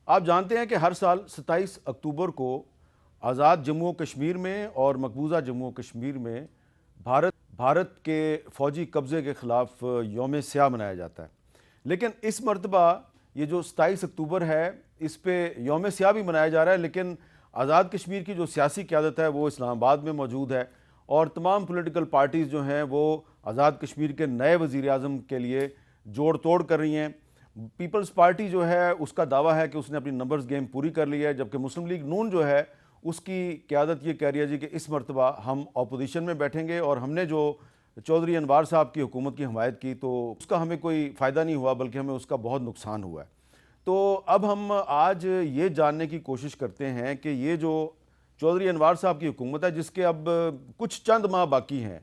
آپ جانتے ہیں کہ ہر سال 27 اکتوبر کو آزاد جموں و کشمیر میں اور مقبوضہ جموں و کشمیر میں بھارت کے فوجی قبضے کے خلاف یوم سیاہ منایا جاتا ہے. لیکن اس مرتبہ یہ جو 27 اکتوبر ہے اس پہ یوم سیاہ بھی منایا جا رہا ہے، لیکن آزاد کشمیر کی جو سیاسی قیادت ہے وہ اسلام آباد میں موجود ہے اور تمام پولیٹیکل پارٹیز جو ہیں وہ آزاد کشمیر کے نئے وزیر اعظم کے لیے جوڑ توڑ کر رہی ہیں. پیپلز پارٹی جو ہے اس کا دعویٰ ہے کہ اس نے اپنی نمبرز گیم پوری کر لی ہے، جبکہ مسلم لیگ نون جو ہے اس کی قیادت یہ کہہ رہی ہے جی کہ اس مرتبہ ہم اپوزیشن میں بیٹھیں گے اور ہم نے جو چودھری انوار صاحب کی حکومت کی حمایت کی تو اس کا ہمیں کوئی فائدہ نہیں ہوا بلکہ ہمیں اس کا بہت نقصان ہوا ہے. تو اب ہم آج یہ جاننے کی کوشش کرتے ہیں کہ یہ جو چودھری انوار صاحب کی حکومت ہے جس کے اب کچھ چند ماہ باقی ہیں،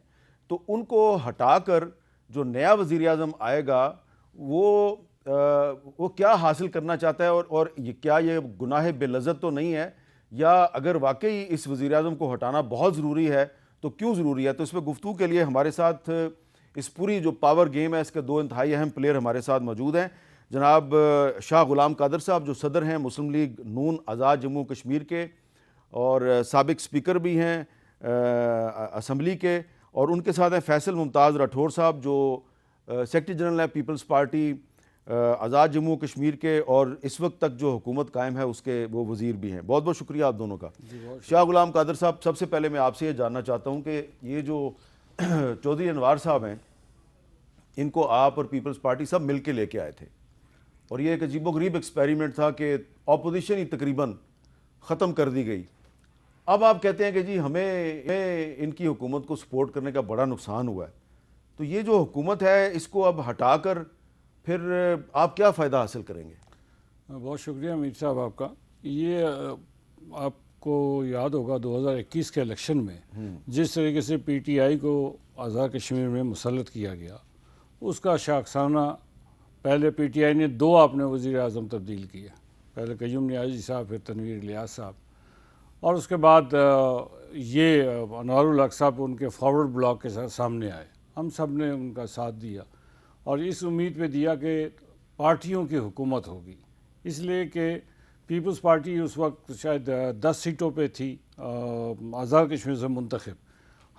تو ان کو ہٹا کر جو نیا وزیر اعظم آئے گا وہ کیا حاصل کرنا چاہتا ہے اور کیا یہ گناہ بے لذت تو نہیں ہے، یا اگر واقعی اس وزیر اعظم کو ہٹانا بہت ضروری ہے تو کیوں ضروری ہے. تو اس پہ گفتگو کے لیے ہمارے ساتھ اس پوری جو پاور گیم ہے اس کے دو انتہائی اہم پلیئر ہمارے ساتھ موجود ہیں. جناب شاہ غلام قادر صاحب جو صدر ہیں مسلم لیگ نون آزاد جموں کشمیر کے اور سابق سپیکر بھی ہیں اسمبلی کے، اور ان کے ساتھ ہیں فیصل ممتاز راٹھور صاحب جو سیکرٹری جنرل ہے پیپلز پارٹی آزاد جموں کشمیر کے اور اس وقت تک جو حکومت قائم ہے اس کے وہ وزیر بھی ہیں. بہت بہت شکریہ آپ دونوں کا. شاہ غلام قادر صاحب، سب سے پہلے میں آپ سے یہ جاننا چاہتا ہوں کہ یہ جو چودھری انوار صاحب ہیں ان کو آپ اور پیپلز پارٹی سب مل کے لے کے آئے تھے اور یہ ایک عجیب و غریب ایکسپیریمنٹ تھا کہ اپوزیشن ہی تقریباً ختم کر دی گئی. اب آپ کہتے ہیں کہ جی ہمیں ان کی حکومت کو سپورٹ کرنے کا بڑا نقصان ہوا ہے، تو یہ جو حکومت ہے اس کو اب ہٹا کر پھر آپ کیا فائدہ حاصل کریں گے؟ بہت شکریہ امیر صاحب آپ کا. یہ آپ کو یاد ہوگا 2021 کے الیکشن میں جس طریقے سے پی ٹی آئی کو آزاد کشمیر میں مسلط کیا گیا، اس کا شاخسانہ پہلے پی ٹی آئی نے 2 اپنے وزیر اعظم تبدیل کیے، پہلے قیوم نیازی صاحب پھر تنویر الیاس صاحب، اور اس کے بعد یہ انوار الحق صاحب ان کے فارورڈ بلاک کے ساتھ سامنے آئے. ہم سب نے ان کا ساتھ دیا اور اس امید پہ دیا کہ پارٹیوں کی حکومت ہوگی، اس لیے کہ پیپلز پارٹی اس وقت شاید 10 سیٹوں پہ تھی آزاد کشمیر سے منتخب،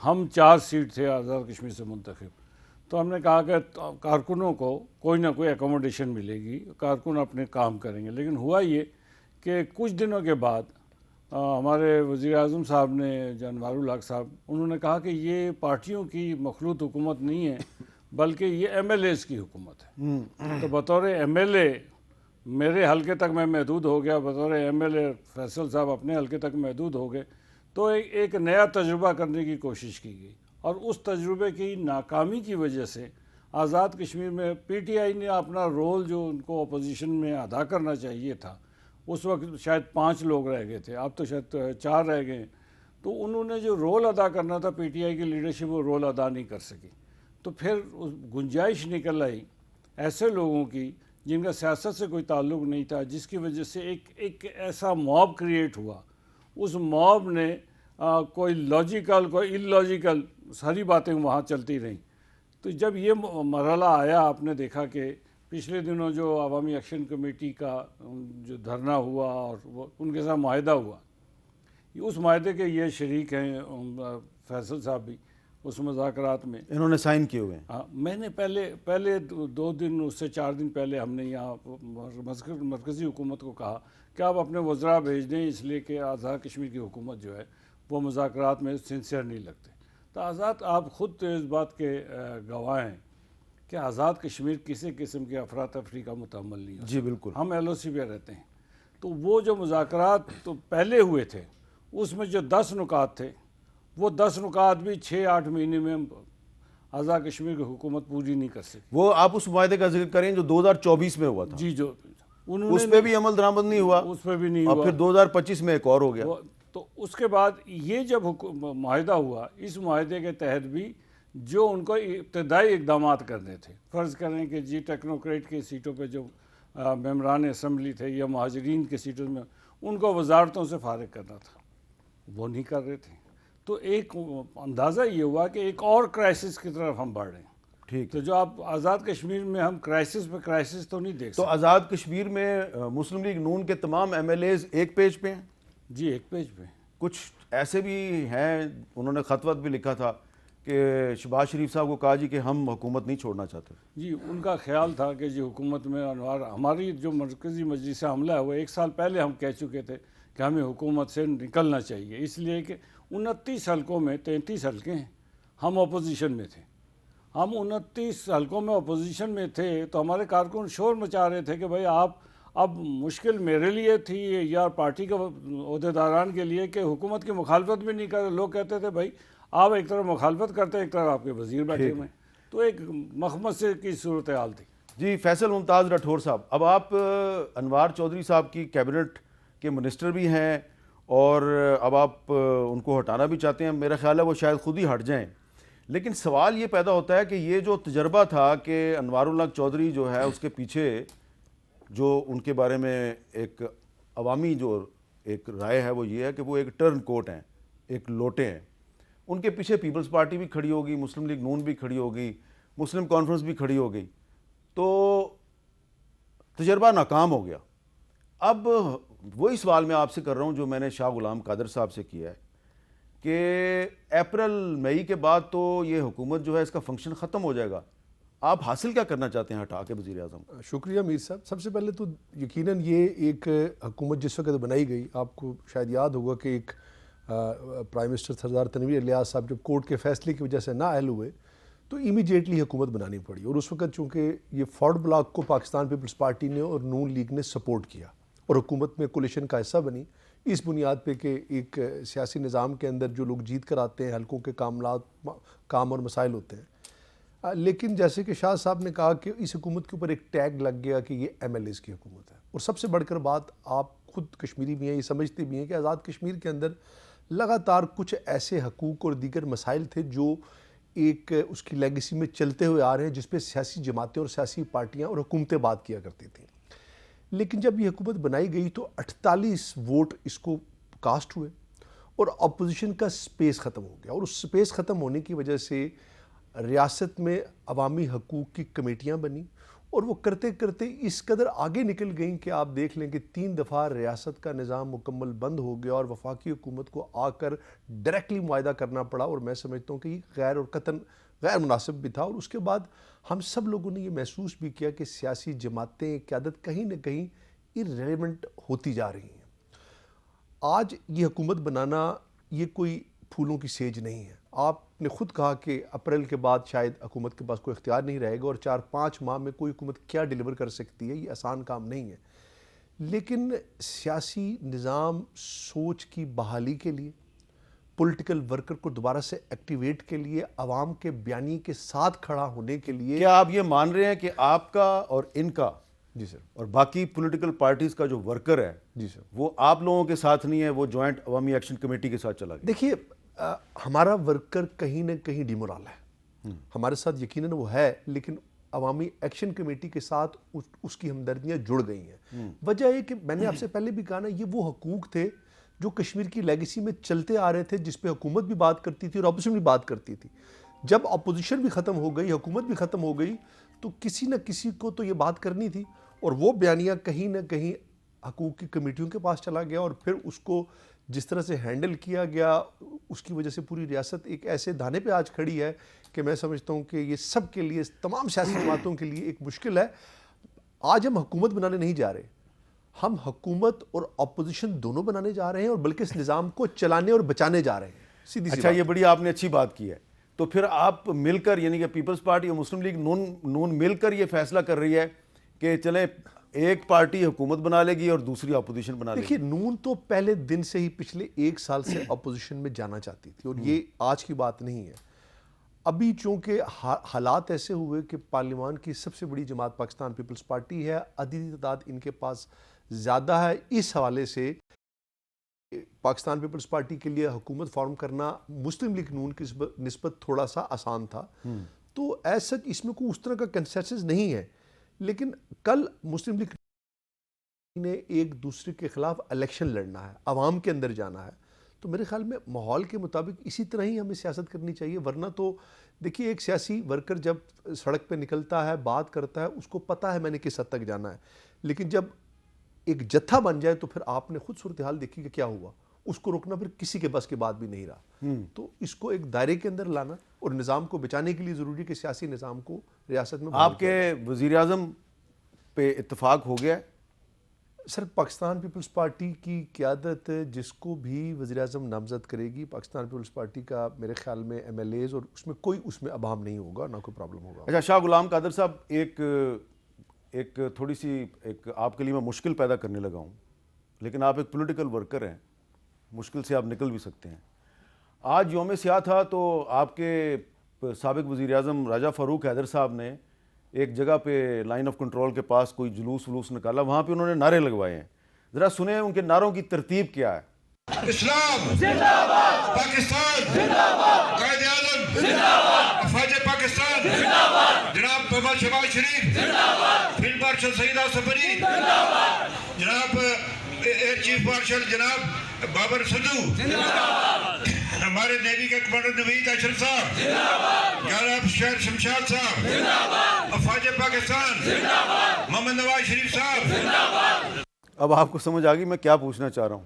ہم 4 سیٹ تھے آزاد کشمیر سے منتخب. تو ہم نے کہا کہ کارکنوں کو کوئی نہ کوئی ایکوموڈیشن ملے گی، کارکن اپنے کام کریں گے. لیکن ہوا یہ کہ کچھ دنوں کے بعد ہمارے وزیر اعظم صاحب نے انوار الحق صاحب انہوں نے کہا کہ یہ پارٹیوں کی مخلوط حکومت نہیں ہے بلکہ یہ ایم ایل ایز کی حکومت ہے. تو بطور ایم ایل اے میرے حلقے تک میں محدود ہو گیا، بطور ایم ایل اے فیصل صاحب اپنے حلقے تک محدود ہو گئے. تو ایک نیا تجربہ کرنے کی کوشش کی گئی اور اس تجربے کی ناکامی کی وجہ سے آزاد کشمیر میں پی ٹی آئی نے اپنا رول جو ان کو اپوزیشن میں ادا کرنا چاہیے تھا، اس وقت شاید 5 لوگ رہ گئے تھے، اب تو شاید 4 رہ گئے. تو انہوں نے جو رول ادا کرنا تھا پی ٹی آئی کی لیڈرشپ وہ رول ادا نہیں کر سکی. تو پھر گنجائش نکل آئی ایسے لوگوں کی جن کا سیاست سے کوئی تعلق نہیں تھا، جس کی وجہ سے ایک ایسا موب کریٹ ہوا. اس موب نے کوئی لاجیکل کوئی ان لاجیکل ساری باتیں وہاں چلتی رہیں. تو جب یہ مرحلہ آیا آپ نے دیکھا کہ پچھلے دنوں جو عوامی ایکشن کمیٹی کا جو دھرنا ہوا اور وہ ان کے ساتھ معاہدہ ہوا، اس معاہدے کے یہ شریک ہیں فیصل صاحب بھی اس مذاکرات میں انہوں نے سائن کیے ہوئے ہیں. میں نے پہلے 2 دن اس سے 4 دن پہلے ہم نے یہاں مرکزی حکومت کو کہا کہ آپ اپنے وزراء بھیج دیں، اس لیے کہ آزاد کشمیر کی حکومت جو ہے وہ مذاکرات میں سنسیئر نہیں لگتے. تو آزاد آپ خود اس بات کے گواہ ہیں کہ آزاد کشمیر کسی قسم کی افراتفری کا متحمل نہیں ہے. جی بالکل. ہم ایل او سی پہ رہتے ہیں. تو وہ جو مذاکرات تو پہلے ہوئے تھے اس میں جو 10 نکات تھے وہ 10 نکات بھی 6-8 مہینے میں آزاد کشمیر کی حکومت پوری نہیں کر سکی. وہ آپ اس معاہدے کا ذکر کریں جو 2024 میں ہوا تھا. جی جو اس پہ بھی عمل درآمد نہیں ہوا، اس پہ بھی نہیں ہوا، اور پھر 2025 میں ایک اور ہو گیا. تو اس کے بعد یہ جب معاہدہ ہوا، اس معاہدے کے تحت بھی جو ان کو ابتدائی اقدامات کرنے تھے، فرض کریں کہ جی ٹیکنوکریٹ کی سیٹوں پہ جو ممبران اسمبلی تھے یا مہاجرین کی سیٹوں میں ان کو وزارتوں سے فارغ کرنا تھا، وہ نہیں کر رہے تھے. تو ایک اندازہ یہ ہوا کہ ایک اور کرائسس کی طرف ہم بڑھ رہے ہیں. ٹھیک تو جو آپ آزاد کشمیر میں ہم کرائسس پہ کرائسس تو نہیں دیکھ تو سکتے. آزاد کشمیر میں مسلم لیگ نون کے تمام ایم ایل ایز ایک پیج پہ ہیں. جی ایک پیج پہ. کچھ ایسے بھی ہیں انہوں نے خط وط بھی لکھا تھا کہ شہباز شریف صاحب کو کہا جی کہ ہم حکومت نہیں چھوڑنا چاہتے. جی ان کا خیال تھا کہ جی حکومت میں انوار ہماری جو مرکزی مجلس عملہ ہے وہ 1 سال پہلے ہم کہہ چکے تھے کہ ہمیں حکومت سے نکلنا چاہیے، اس لیے کہ 29 حلقوں میں 33 حلقے ہیں، ہم اپوزیشن میں تھے. ہم 29 حلقوں میں اپوزیشن میں تھے تو ہمارے کارکن شور مچا رہے تھے کہ بھائی آپ اب مشکل میرے لیے تھی یا پارٹی کے عہدیداران کے لیے کہ حکومت کی مخالفت بھی نہیں کر. لوگ کہتے تھے بھائی آپ ایک طرف مخالفت کرتے ایک طرف آپ کے وزیر بیٹھے ہوئے، تو ایک مخمصے کی صورتحال تھی. جی فیصل ممتاز راٹھور صاحب، اب آپ انوار چودھری صاحب کی کیبنٹ کے منسٹر بھی ہیں اور اب آپ ان کو ہٹانا بھی چاہتے ہیں. میرا خیال ہے وہ شاید خود ہی ہٹ جائیں، لیکن سوال یہ پیدا ہوتا ہے کہ یہ جو تجربہ تھا کہ انوار اللہ چودھری جو ہے اس کے پیچھے جو ان کے بارے میں ایک عوامی جو ایک رائے ہے وہ یہ ہے کہ وہ ایک ٹرن کوٹ ہیں، ایک لوٹے ہیں. ان کے پیچھے پیپلز پارٹی بھی کھڑی ہوگی، مسلم لیگ نون بھی کھڑی ہوگی، مسلم کانفرنس بھی کھڑی ہو گئی، تو تجربہ ناکام ہو گیا. اب وہی سوال میں آپ سے کر رہا ہوں جو میں نے شاہ غلام قادر صاحب سے کیا ہے کہ اپریل مئی کے بعد تو یہ حکومت جو ہے اس کا فنکشن ختم ہو جائے گا. آپ حاصل کیا کرنا چاہتے ہیں ہٹا کے وزیر اعظم؟ شکریہ میر صاحب. سب سے پہلے تو یقیناً یہ ایک حکومت جس وقت بنائی گئی، آپ کو شاید یاد ہوگا کہ ایک پرائم منسٹر سردار تنویر الیاس صاحب جب کورٹ کے فیصلے کی وجہ سے نااہل ہوئے تو امیڈیٹلی حکومت بنانی پڑی، اور اس وقت چونکہ یہ فورڈ بلاک کو پاکستان پیپلز پارٹی نے اور نون لیگ نے سپورٹ کیا اور حکومت میں کولیشن کا حصہ بنی، اس بنیاد پہ کہ ایک سیاسی نظام کے اندر جو لوگ جیت کر آتے ہیں حلقوں کے کام اور مسائل ہوتے ہیں. لیکن جیسے کہ شاہ صاحب نے کہا کہ اس حکومت کے اوپر ایک ٹیگ لگ گیا کہ یہ ایم ایل ایز کی حکومت ہے، اور سب سے بڑھ کر بات آپ خود کشمیری بھی ہیں، یہ سمجھتے بھی ہیں کہ آزاد کشمیر کے اندر لگاتار کچھ ایسے حقوق اور دیگر مسائل تھے جو ایک اس کی لیگیسی میں چلتے ہوئے آ رہے ہیں، جس پہ سیاسی جماعتیں اور سیاسی پارٹیاں اور حکومتیں بات کیا کرتی تھیں. لیکن جب یہ حکومت بنائی گئی تو 48 ووٹ اس کو کاسٹ ہوئے اور اپوزیشن کا سپیس ختم ہو گیا، اور اس سپیس ختم ہونے کی وجہ سے ریاست میں عوامی حقوق کی کمیٹیاں بنی، اور وہ کرتے کرتے اس قدر آگے نکل گئیں کہ آپ دیکھ لیں کہ 3 دفعہ ریاست کا نظام مکمل بند ہو گیا اور وفاقی حکومت کو آ کر ڈائریکٹلی معاہدہ کرنا پڑا، اور میں سمجھتا ہوں کہ یہ غیر اور قطعاً غیر مناسب بھی تھا. اور اس کے بعد ہم سب لوگوں نے یہ محسوس بھی کیا کہ سیاسی جماعتیں قیادت کہیں نہ کہیں irrelevant ہوتی جا رہی ہیں. آج یہ حکومت بنانا یہ کوئی پھولوں کی سیج نہیں ہے. آپ نے خود کہا کہ اپریل کے بعد شاید حکومت کے پاس کوئی اختیار نہیں رہے گا، اور 4-5 ماہ میں کوئی حکومت کیا ڈیلیور کر سکتی ہے، یہ آسان کام نہیں ہے. لیکن سیاسی نظام سوچ کی بحالی کے لیے، پولیٹیکل ورکر کو دوبارہ سے ایکٹیویٹ کے لیے، عوام کے بیانی کے ساتھ کھڑا ہونے کے لیے، کیا آپ یہ مان رہے ہیں کہ آپ کا اور ان کا جی سر، اور باقی پولیٹیکل پارٹیز کا جو ورکر ہے جی سر، وہ آپ لوگوں کے ساتھ نہیں ہے، وہ جوائنٹ عوامی ایکشن کمیٹی کے ساتھ چلا گیا؟ دیکھیے ہمارا ورکر کہیں نہ کہیں ڈیمورال ہے، ہمارے ساتھ یقیناً وہ ہے، لیکن عوامی ایکشن کمیٹی کے ساتھ اس کی ہمدردیاں جڑ گئی ہیں. وجہ یہ کہ میں نے آپ سے پہلے بھی کہا نا، یہ وہ حقوق تھے جو کشمیر کی لیگیسی میں چلتے آ رہے تھے، جس پہ حکومت بھی بات کرتی تھی اور اپوزیشن بھی بات کرتی تھی. جب اپوزیشن بھی ختم ہو گئی، حکومت بھی ختم ہو گئی، تو کسی نہ کسی کو تو یہ بات کرنی تھی، اور وہ بیانیہ کہیں نہ کہیں حقوق کی کمیٹیوں کے پاس چلا گیا، اور پھر اس کو جس طرح سے ہینڈل کیا گیا اس کی وجہ سے پوری ریاست ایک ایسے دھانے پہ آج کھڑی ہے کہ میں سمجھتا ہوں کہ یہ سب کے لیے، تمام سیاسی جماعتوں کے لیے ایک مشکل ہے. آج ہم حکومت بنانے نہیں جا رہے، ہم حکومت اور اپوزیشن دونوں بنانے جا رہے ہیں، اور بلکہ اس نظام کو چلانے اور بچانے جا رہے ہیں. سیدھی سی اچھا، بات. یہ بڑی آپ نے اچھی بات کی ہے. تو پھر آپ مل کر، یعنی کہ پیپلز پارٹی اور مسلم لیگ نون مل کر یہ فیصلہ کر رہی ہے کہ چلیں ایک پارٹی حکومت بنا لے گی اور دوسری اپوزیشن بنا لے گی؟ دیکھیے، نون تو پہلے دن سے ہی پچھلے 1 سال سے اپوزیشن میں جانا چاہتی تھی، اور یہ آج کی بات نہیں ہے. ابھی چونکہ حالات ایسے ہوئے کہ پارلیمان کی سب سے بڑی جماعت پاکستان پیپلز پارٹی ہے، عددی تعداد ان کے پاس زیادہ ہے، اس حوالے سے پاکستان پیپلز پارٹی کے لیے حکومت فارم کرنا مسلم لیگ نون کی نسبت تھوڑا سا آسان تھا. تو ایسا اس میں کوئی اس طرح کا کنسنسس نہیں ہے. لیکن کل مسلم لیگ نے ایک دوسرے کے خلاف الیکشن لڑنا ہے، عوام کے اندر جانا ہے، تو میرے خیال میں ماحول کے مطابق اسی طرح ہی ہمیں سیاست کرنی چاہیے. ورنہ تو دیکھیے ایک سیاسی ورکر جب سڑک پہ نکلتا ہے بات کرتا ہے اس کو پتہ ہے میں نے کس حد تک جانا ہے، لیکن جب ایک جتھا بن جائے تو پھر آپ نے خود صورتحال دیکھی کہ کیا ہوا، اس کو روکنا پھر کسی کے بس کی بات بھی نہیں رہا. تو اس کو ایک دائرے کے اندر لانا اور نظام کو بچانے کے لیے ضروری ہے کہ سیاسی نظام کو ریاست میں آپ کے وزیر اعظم پہ اتفاق ہو گیا ہے؟ سر پاکستان پیپلز پارٹی کی قیادت جس کو بھی وزیر اعظم نامزد کرے گی، پاکستان پیپلز پارٹی کا میرے خیال میں ایم ایل ایز اور اس میں کوئی ابہام نہیں ہوگا، نہ کوئی پرابلم ہوگا. اچھا شاہ غلام قادر صاحب، ایک تھوڑی سی آپ کے لیے میں مشکل پیدا کرنے لگا ہوں، لیکن آپ ایک پولیٹیکل ورکر ہیں، مشکل سے آپ نکل بھی سکتے ہیں. آج یوم سیاہ تھا تو آپ کے سابق وزیر اعظم راجہ فاروق حیدر صاحب نے ایک جگہ پہ لائن آف کنٹرول کے پاس کوئی جلوس ولوس نکالا، وہاں پہ انہوں نے نعرے لگوائے ہیں. ذرا سنیں ان کے نعروں کی ترتیب کیا ہے. اسلام زندہ باد، پاکستان زندہ باد، قائد اعظم زندہ باد، افواج پاکستان زندہ باد، جناب محمد شہباز شریف زندہ باد، فیلڈ مارشل سعید صفری زندہ باد، جناب ایئر چیف مارشل جناب بابر سدھو زندہ باد، ہمارے نیوی کے کمانڈر نوید اشرف صاحب زندہ باد، جناب شہر شمشاد صاحب زندہ باد، افواج پاکستان زندہ باد، محمد نواز شریف صاحب زندہ باد. اب آپ کو سمجھ آ گئی میں کیا پوچھنا چاہ رہا ہوں.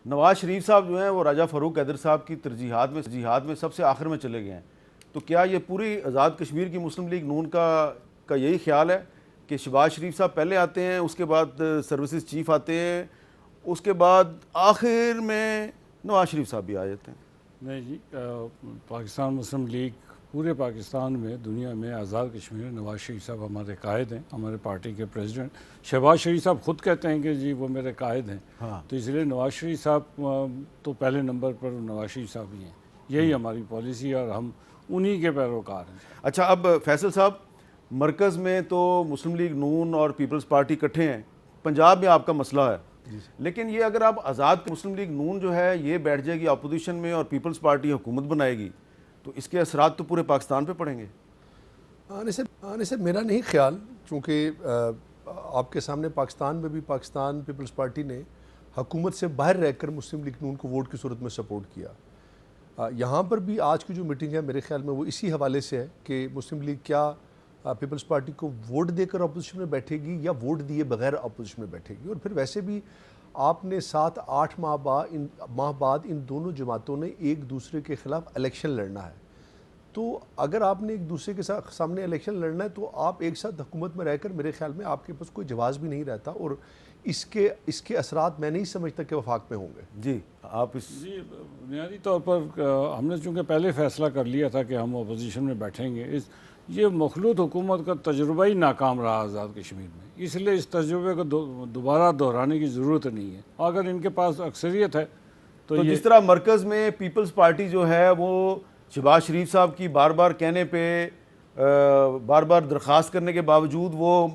نواز شریف صاحب جو ہیں وہ راجہ فاروق حیدر صاحب کی ترجیحات میں سب سے آخر میں چلے گئے ہیں. تو کیا یہ پوری آزاد کشمیر کی مسلم لیگ نون کا یہی خیال ہے کہ شہباز شریف صاحب پہلے آتے ہیں، اس کے بعد سروسز چیف آتے ہیں، اس کے بعد آخر میں نواز شریف صاحب بھی آ جاتے ہیں؟ نہیں جی، پاکستان مسلم لیگ پورے پاکستان میں، دنیا میں آزاد کشمیر نواز شریف صاحب ہمارے قائد ہیں، ہمارے پارٹی کے پریزیڈنٹ. شہباز شریف صاحب خود کہتے ہیں کہ جی وہ میرے قائد ہیں. تو اس لیے نواز شریف صاحب تو پہلے نمبر پر نواز شریف صاحب ہی ہیں. یہی ہماری پالیسی ہے اور ہم انہی کے پیروکار ہیں. اچھا اب فیصل صاحب، مرکز میں تو مسلم لیگ نون اور پیپلز پارٹی اکٹھے ہیں، پنجاب میں آپ کا مسئلہ ہے، لیکن یہ اگر آپ آزاد مسلم لیگ نون جو ہے یہ بیٹھ جائے گی اپوزیشن میں اور پیپلز پارٹی حکومت بنائے گی تو اس کے اثرات تو پورے پاکستان پہ پڑیں گے. آنے سے میرا نہیں خیال، چونکہ آپ کے سامنے پاکستان میں بھی پاکستان پیپلز پارٹی نے حکومت سے باہر رہ کر مسلم لیگ نون کو ووٹ کی صورت میں سپورٹ کیا. یہاں پر بھی آج کی جو میٹنگ ہے میرے خیال میں وہ اسی حوالے سے ہے کہ مسلم لیگ کیا پیپلز پارٹی کو ووٹ دے کر اپوزیشن میں بیٹھے گی یا ووٹ دیے بغیر اپوزیشن میں بیٹھے گی. اور پھر ویسے بھی آپ نے 7-8 ماہ بعد ان دونوں جماعتوں نے ایک دوسرے کے خلاف الیکشن لڑنا ہے. تو اگر آپ نے ایک دوسرے کے سامنے الیکشن لڑنا ہے تو آپ ایک ساتھ حکومت میں رہ کر میرے خیال میں آپ کے پاس کوئی جواز بھی نہیں رہتا، اور اس کے اثرات میں نہیں سمجھتا کہ وفاق میں ہوں گے. جی آپ جی بنیادی طور پر ہم نے چونکہ پہلے فیصلہ کر لیا تھا کہ ہم اپوزیشن میں بیٹھیں گے. یہ مخلوط حکومت کا تجربہ ہی ناکام رہا آزاد کشمیر میں، اس لیے اس تجربے کو دوبارہ دہرانے کی ضرورت نہیں ہے. اگر ان کے پاس اکثریت ہے تو جس طرح مرکز میں پیپلز پارٹی جو ہے وہ شہباز شریف صاحب کی بار بار کہنے پہ بار بار درخواست کرنے کے باوجود وہ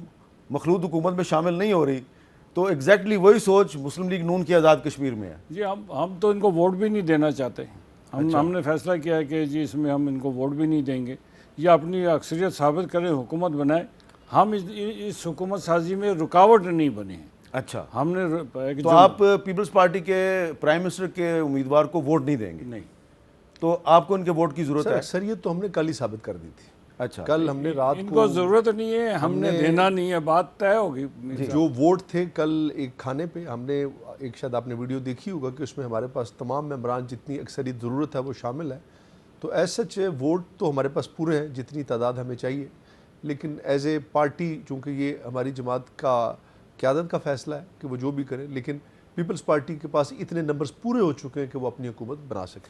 مخلوط حکومت میں شامل نہیں ہو رہی، تو ایگزیکٹلی وہی سوچ مسلم لیگ نون کی آزاد کشمیر میں ہے. جی ہم تو ان کو ووٹ بھی نہیں دینا چاہتے. ہم نے فیصلہ کیا ہے کہ جی اس میں ہم ان کو ووٹ بھی نہیں دیں گے، یا اپنی اکثریت ثابت کریں، حکومت بنائیں. ہم اس حکومت سازی میں رکاوٹ نہیں بنے ہیں. اچھا ہم نے تو آپ پیپلز پارٹی کے پرائم منسٹر کے امیدوار کو ووٹ نہیں دیں گے؟ نہیں. تو آپ کو ان کے ووٹ کی ضرورت ہے؟ اکثریت تو ہم نے کل ہی ثابت کر دی تھی. اچھا کل ہم نے رات ان کو ضرورت نہیں ہے، ہم نے دینا نہیں ہے، بات طے ہوگی. جو ووٹ تھے کل ایک کھانے پہ ہم نے ایک، شاید آپ نے ویڈیو دیکھی ہوگا کہ اس میں ہمارے پاس تمام ممبران جتنی اکثریت ضرورت ہے وہ شامل ہے. تو ایز سچ ووٹ تو ہمارے پاس پورے ہیں جتنی تعداد ہمیں چاہیے، لیکن ایز اے پارٹی چونکہ یہ ہماری جماعت کا قیادت کا فیصلہ ہے کہ وہ جو بھی کرے، لیکن پیپلز پارٹی کے پاس اتنے نمبرز پورے ہو چکے ہیں کہ وہ اپنی حکومت بنا سکے.